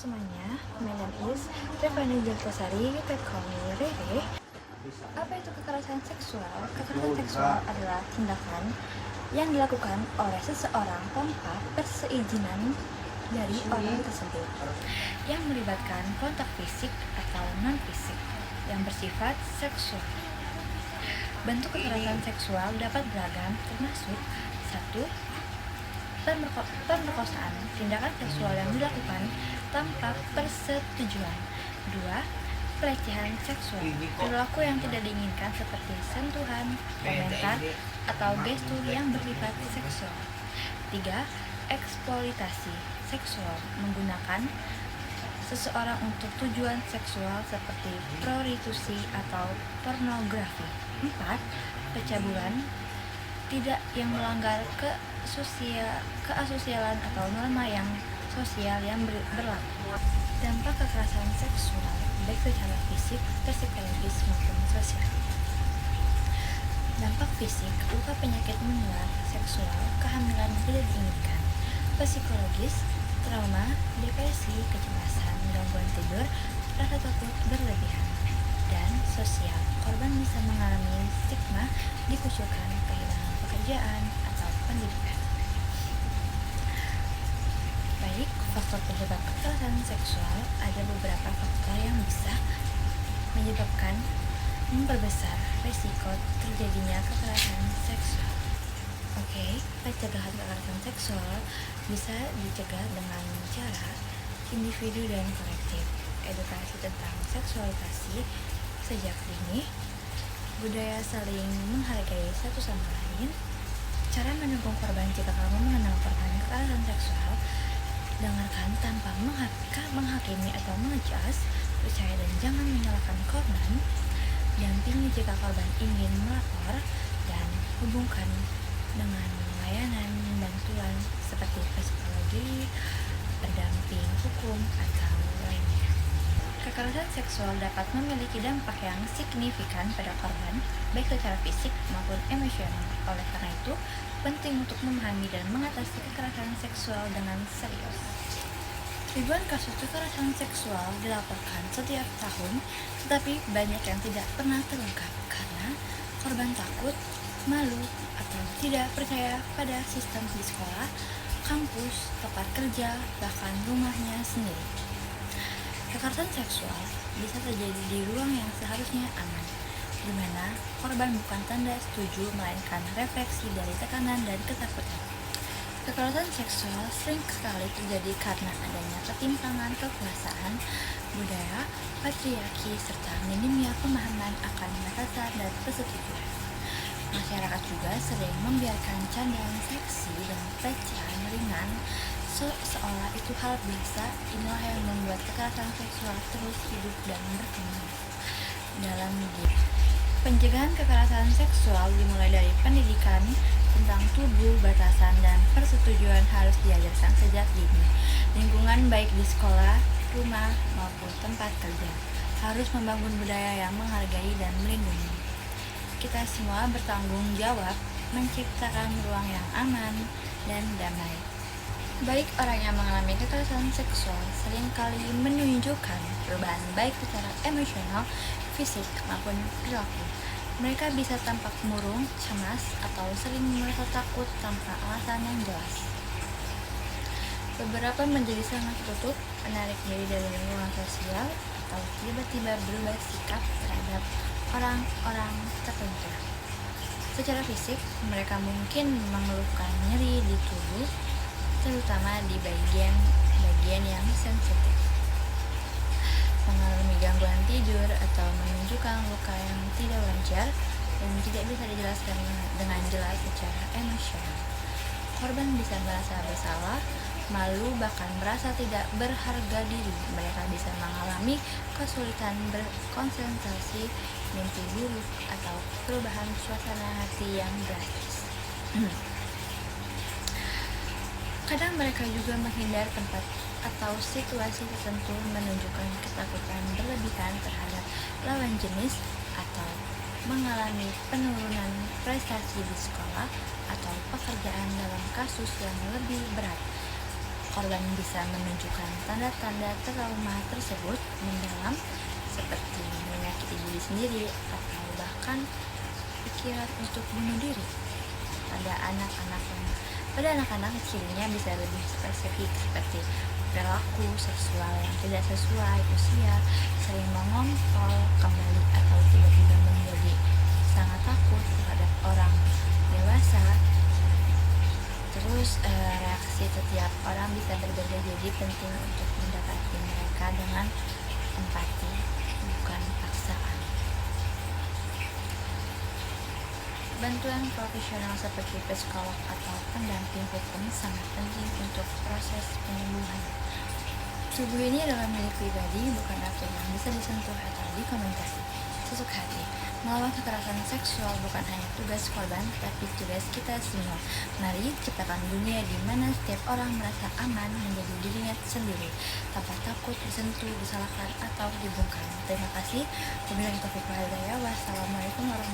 semuanya, my name is Revani Jantasari, you can call me Rere. Apa itu kekerasan seksual? Kekerasan seksual adalah tindakan yang dilakukan oleh seseorang tanpa perseizinan dari orang tersebut, yang melibatkan kontak fisik atau non-fisik yang bersifat seksual. Bentuk kekerasan seksual dapat beragam, termasuk 1. Pemerkosaan, tindakan seksual yang dilakukan tanpa persetujuan. 2. Pelecehan seksual, perilaku yang tidak diinginkan seperti sentuhan, komentar, atau gestur yang bersifat seksual. 3. Eksploitasi seksual, menggunakan seseorang untuk tujuan seksual seperti prostitusi atau pornografi. 4. Pencabulan, tidak yang melanggar keasosialan atau norma yang sosial yang berlaku. Dampak kekerasan seksual baik secara fisik, psikologis maupun sosial. Dampak fisik, luka penyakit menular seksual, kehamilan tidak diinginkan. Psikologis, trauma, depresi, kecemasan, gangguan tidur, rasa takut berlebihan. Dan sosial, korban bisa mengalami stigma, dikucilkan, kehilangan pekerjaan, atau pendidikan. Baik, faktor penyebab kekerasan seksual, ada beberapa faktor yang bisa menyebabkan memperbesar risiko terjadinya kekerasan seksual. Oke, pencegahan kekerasan seksual bisa dicegah dengan cara individu dan kolektif, edukasi tentang seksualisasi sejak dini, budaya saling menghargai satu sama lain, cara mendukung korban jika kamu mengenal korban kekerasan seksual, dengarkan tanpa menghakimi atau mengejudge, percaya dan jangan menyalahkan korban, dampingi jika korban ingin melapor, dan hubungkan dengan layanan bantuan seperti psikologi, pendamping hukum, atau lainnya. Kekerasan seksual dapat memiliki dampak yang signifikan pada korban, baik secara fisik maupun emosional. Oleh karena itu, penting untuk memahami dan mengatasi kekerasan seksual dengan serius. Ribuan kasus kekerasan seksual dilaporkan setiap tahun, tetapi banyak yang tidak pernah terungkap karena korban takut, malu, atau tidak percaya pada sistem di sekolah, kampus, tempat kerja, bahkan rumahnya sendiri. Kekerasan seksual bisa terjadi di ruang yang seharusnya aman, di mana korban bukan tanda setuju, melainkan refleksi dari tekanan dan ketakutan. Kekerasan seksual sering sekali terjadi karena adanya ketimpangan kekuasaan, budaya, patriarki, serta minimnya pemahaman akan batasan dan persetujuan. Masyarakat juga sering membiarkan candaan seksi dan pelecehan ringan seolah itu hal biasa. Inilah yang membuat kekerasan seksual terus hidup dan berkembang dalam diri. Pencegahan kekerasan seksual dimulai dari pendidikan tentang tubuh, batasan, dan persetujuan harus diajarkan sejak dini. Lingkungan baik di sekolah, rumah, maupun tempat kerja harus membangun budaya yang menghargai dan melindungi. Kita semua bertanggung jawab menciptakan ruang yang aman dan damai. Baik orang yang mengalami kekerasan seksual seringkali menunjukkan perubahan baik secara emosional, fisik, maupun perilaku. Mereka bisa tampak murung, cemas, atau sering merasa takut tanpa alasan yang jelas. Beberapa menjadi sangat tertutup, menarik diri dari lingkungan sosial, atau tiba-tiba berubah sikap terhadap orang-orang tertentu. Secara fisik, mereka mungkin mengeluhkan nyeri di tubuh, terutama di bagian yang sensitif, mengalami gangguan tidur, atau menunjukkan luka yang tidak wajar dan tidak bisa dijelaskan dengan jelas secara emosional. Korban bisa merasa bersalah, malu, bahkan merasa tidak berharga diri. Mereka bisa mengalami kesulitan berkonsentrasi, mimpi buruk, atau perubahan suasana hati yang drastis. Kadang mereka juga menghindar tempat atau situasi tertentu, menunjukkan ketakutan berlebihan terhadap lawan jenis, atau mengalami penurunan prestasi di sekolah atau pekerjaan dalam kasus yang lebih berat. Korban bisa menunjukkan tanda-tanda trauma tersebut mendalam seperti menyakiti diri sendiri atau bahkan pikiran untuk bunuh diri. Pada anak-anak cirinya bisa lebih spesifik seperti perilaku seksual yang tidak sesuai usia, sering mengontrol kembali atau tiba-tiba menjadi sangat takut terhadap orang dewasa. Terus reaksi setiap orang bisa berbeda, jadi penting untuk mendekati mereka dengan empati, bukan paksaan. Bantuan profesional seperti psikolog atau pendamping hukum sangat penting untuk proses penyembuhan. Tubuh ini adalah milik pribadi, bukan aturan yang bisa disentuh atau dikomentari. Susuk hati, melawan kekerasan seksual bukan hanya tugas korban, tapi tugas kita semua. Mari ciptakan dunia di mana setiap orang merasa aman menjadi dirinya sendiri, tanpa takut disentuh, disalahkan, atau dibungkam. Terima kasih. Wabillahi taufiq wal hidayah. Wassalamualaikum warahmatullahi wabarakatuh.